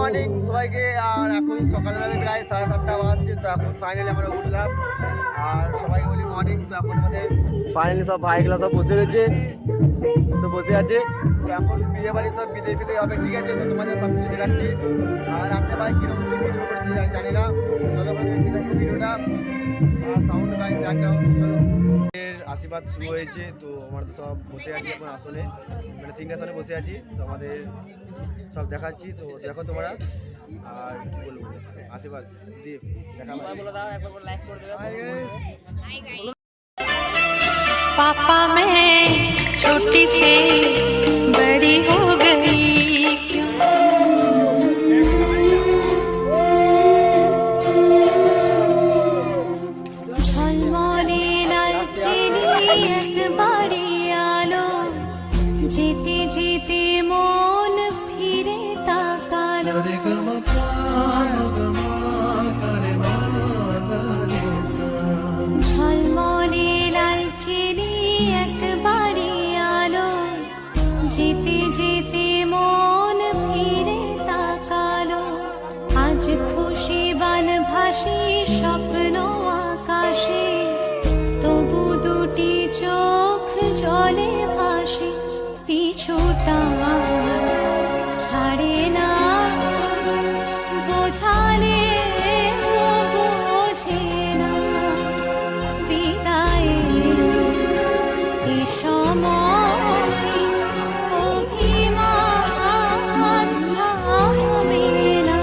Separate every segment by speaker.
Speaker 1: Morning সবাইকে। আর এখন সকালবেলা প্রায় 7:30 বাজছে, তো এখন ফাইনালি আমরা উঠলাম। আর সবাইকে বলি মর্নিং। তো এখন আমাদের ফাইনালি সব ভাইগুলো সব বসে রয়েছে, সব বসে আছে। তো এখন বিয়ে বাড়ি সব বিদে হবে, ঠিক আছে? তো তোমাদের সব কিছু দেখাচ্ছি। আর রাত্রে ভাই কিরকম ভিডিও করছি জানি না, চলো ভিডিওটা সাউন্ড ভাই ব্যাকগ্রাউন্ড। চলো, আশীর্বাদ শুরু হয়েছে। তো আমরা তো সব বসে আছি এখন আসনে, মানে সিংহাসনে বসে আছি। তো আমাদের সব দেখাচ্ছি, তো দেখো তোমরা। আর কি বলবো, আশীর্বাদ দীপ দেখা
Speaker 2: पापा मैं छोटी से बड़ी हो गई क्यों झलमले लाल चिनी एक बाड़ी आलो जीते जीते मन फिरे ताकालो झलमले लाल चिनी एक बाड़ी आलो जीते जीते मन फिरे ताकालो आज खुशी बान भासी स्वप्न आकाशे तबु दुटी चोख जले भाসে পিছুটা ছাড়ে না বোঝালে বোঝে না বিদায় এ সময় অভিমান থামে না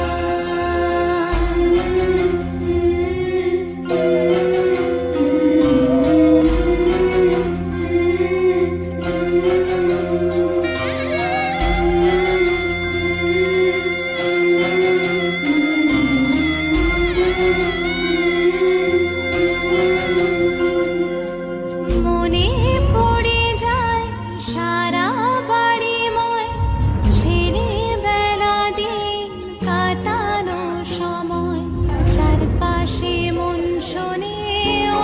Speaker 2: মনে পড়ে যায় সারা বাড়িময় ছেলেবেলা দিন কাটানো সময় চারপাশে মন শোনে ও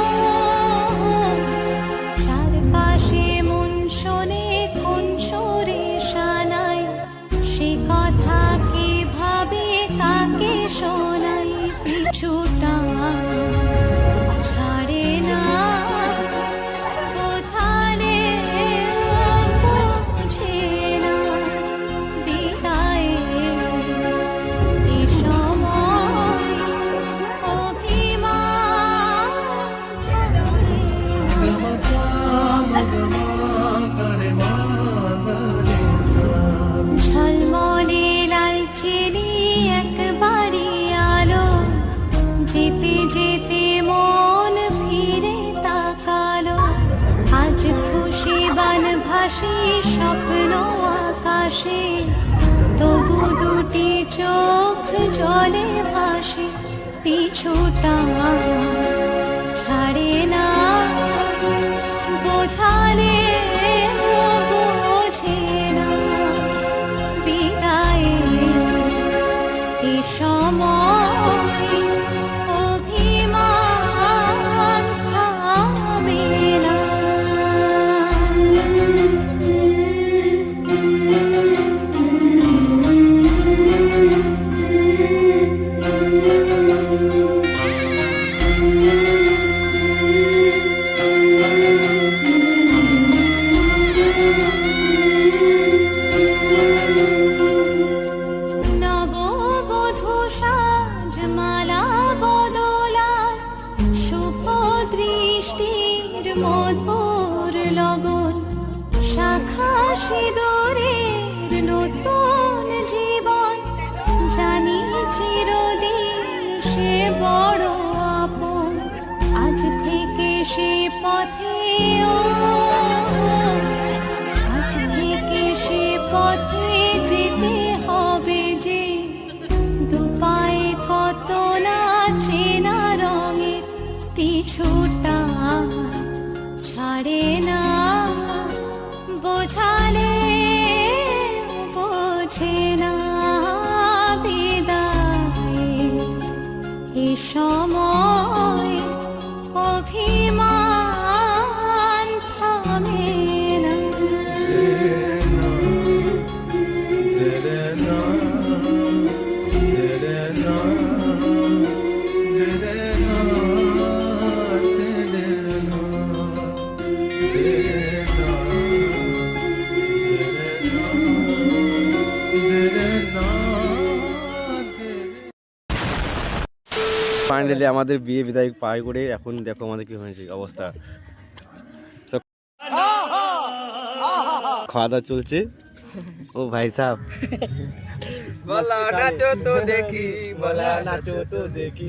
Speaker 2: চারপাশে মন শোনে কোন সুরে শানায় সে কথা কে ভাবে কাকে শোনাই পিছুটা ছাড়ে না বোঝালে বোঝে না বিদায় এ সময় অভিমান থামে না। ঝলমলে লাল চিনি এক বাড়ি আলো যেতে যেতে মন ফিরে তাকালো আজ খুশি বান ভাসি স্বপ্ন আকাশে তবু দুটি চোখ জলে ভাসে পিছুটা ছাড়ে না বোঝালে বোঝে না বিদায় এ সময় অভিমান থামে না।
Speaker 1: ফাইনালি আমাদের বিয়ে বিদায় পার করে এখন দেখো আমাদের কি হয়েছে অবস্থা। খাওয়া দাওয়া চলছে। ও ভাই সাহেব বলা নাচো তো দেখি, বলা নাচো তো দেখি,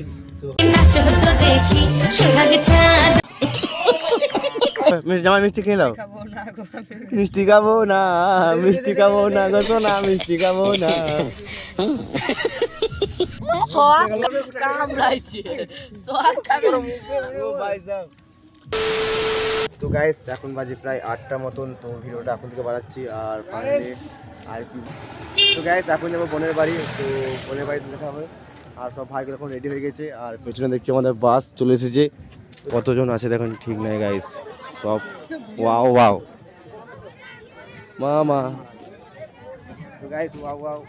Speaker 2: নাচো তো দেখি সোহাগ চাঁদ।
Speaker 1: মিষ্টি জামাই মিষ্টি খেয়ে নাও। মিষ্টি খাবো না, মিষ্টি খাবো না গো সোনা, মিষ্টি খাবো না। তো গাইস এখন বাজে প্রায় 8টা মতন, তো ভিডিওটা এখন থেকে বানাচ্ছি। আর ফাইনালি আর কি, তো গাইস এখন যাবো বোনের বাড়ি, তো বোনের বাড়িতে দেখা হবে। আর সব ভাইগুলো এখন রেডি হয়ে গেছে, আর পেছনে দেখছি আমাদের বাস চলে এসেছে। কতজন আছে দেখুন ঠিক নাই গাইস, সব ওয়াও ওয়াও মামা। তো গাইস ওয়াও ওয়াও।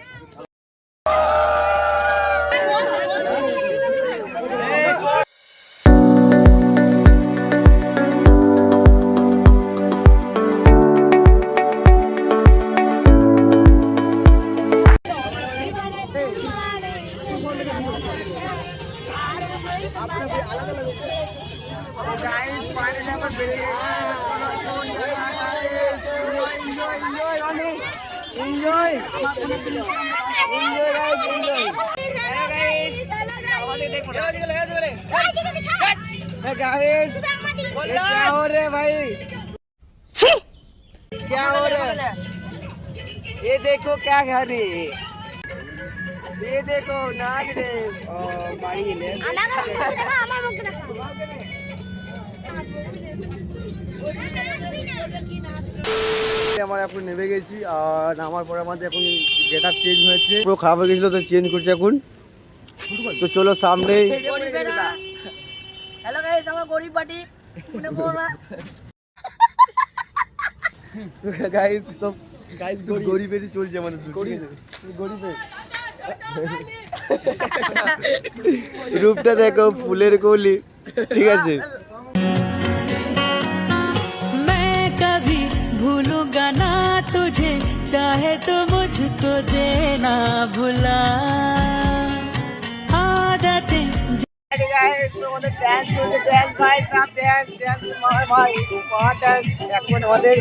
Speaker 1: क्या हो रहे भाई, क्या हो रहा है? ये देखो क्या घर है, ये देखो नाच रे बाड़ी ले। আমরা এখন নেমে গেছি, আর নামার পরে আমাদের এখন গেট আপ চেঞ্জ হয়েছে, পুরো খারাপ হয়ে গেছিলো তো চেঞ্জ করছে এখন। তো চলো সামনে।
Speaker 3: হ্যালো গাইস, আমরা গরিব পার্টি মনে করো না
Speaker 1: গাইস সব গাইস গরিবেরই চলছে মানে গরিবের রূপটা দেখো ফুলের কলি, ঠিক আছে।
Speaker 2: मैं कभी भूलूंगा ना तुझे, चाहे तो मुझको देना भुला आदतें।
Speaker 1: এখন আমাদের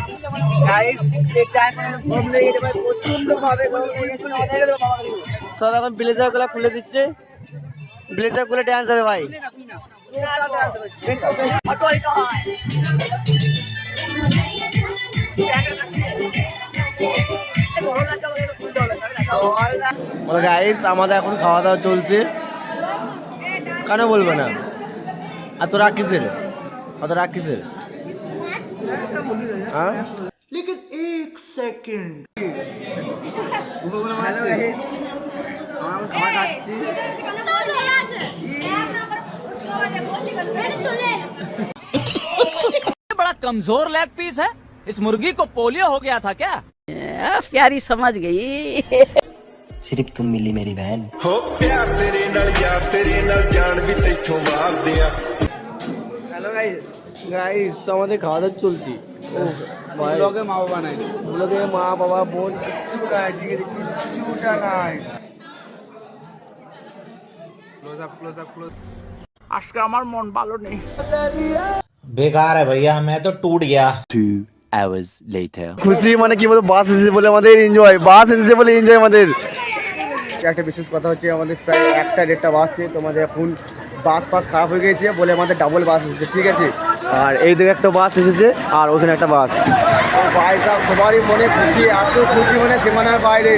Speaker 1: সব এখন ব্লেজার গুলো খুলে দিচ্ছে, ব্লেজার খুলে ড্যান্স হবে ভাই। গাইস আমাদের এখন খাওয়া দাওয়া চলছে, কেন বলবে না? আর তো রাগ কিসের, অত রাগ কিসের? হ্যাঁ
Speaker 4: लेकिन एक सेकंड
Speaker 1: খাওয়া খাচ্ছি।
Speaker 5: बड़ा कमजोर लेग पीस है, इस मुर्गी को पोलियो हो गया था क्या?
Speaker 3: प्यारी समझ गई।
Speaker 4: सिर्फ तुम मिली मेरी बहन।
Speaker 6: ਹੋ ਪਿਆਰ ਤੇਰੇ ਨਾਲ ਯਾਰ ਤੇਰੇ ਨਾਲ ਜਾਨ ਵੀ ਤੈਥੋਂ ਮਾਰਦੇ ਆ।
Speaker 1: হ্যালো গাইস, গাইস আমাদের খাওয়া দাওয়া চলছে। ব্লগে মা বাবা নাই, ব্লগে মা বাবা বোন কিচ্ছু নাই, ঠিক আছে কিচ্ছুটা নাই।
Speaker 5: আজকে আমার মন ভালো নেই।
Speaker 4: बेकार है भैया, मैं तो टूट गया।
Speaker 1: খুশি মানে কি বলবো, বাস এসেছে বলে আমাদের এনজয়, বাস এসেছে বলে এনজয় আমাদের। একটা বিশেষ কথা হচ্ছে আমাদের প্রায় 1টা-1.5টা বাসছে, তোমাদের এখন বাস খারাপ হয়ে গেছে বলে আমাদের ডাবল বাস এসেছে, ঠিক আছে। আর এই দিকে একটা বাস এসেছে আর ওখানে একটা বাস। ভাই সাহেব সবারই মনে খুশি, এত খুশি মানে সীমানার বাইরে।